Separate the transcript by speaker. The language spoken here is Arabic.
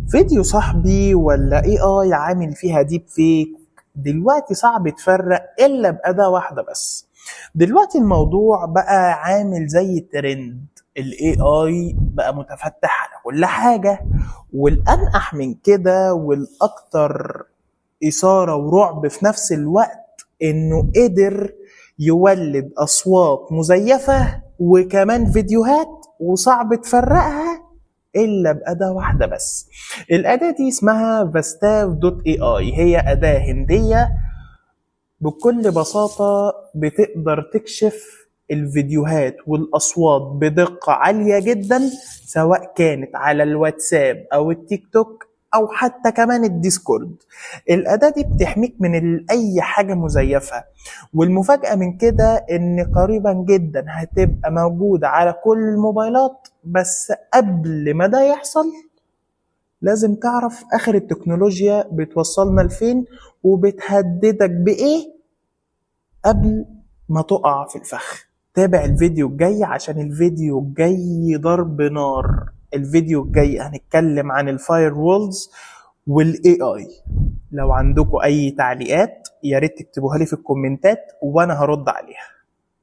Speaker 1: فيديو صاحبي ولا اي اي عامل فيها ديب فيك؟ دلوقتي صعب تفرق الا بأداة واحدة بس. دلوقتي الموضوع بقى عامل زي الترند، الاي اي بقى متفتح على كل حاجة. والانقح من كده والاكتر اثارة ورعب في نفس الوقت انه قدر يولد اصوات مزيفة وكمان فيديوهات وصعب تفرقها الا باداه واحده بس. الاداه دي اسمها فاستاف دوت اي اي، هي اداه هنديه بكل بساطه بتقدر تكشف الفيديوهات والاصوات بدقه عاليه جدا، سواء كانت على الواتساب او التيك توك او حتى كمان الديسكورد. الاداه دي بتحميك من اي حاجه مزيفه، والمفاجاه من كده ان قريبا جدا هتبقى موجوده على كل الموبايلات. بس قبل ما ده يحصل لازم تعرف اخر التكنولوجيا بتوصلنا لفين وبتهددك بايه قبل ما تقع في الفخ. تابع الفيديو الجاي عشان الفيديو الجاي ضرب نار. الفيديو الجاي هنتكلم عن الفاير وولز والاي اي. لو عندكم اي تعليقات يا ريت تكتبوها لي في الكومنتات وانا هرد عليها.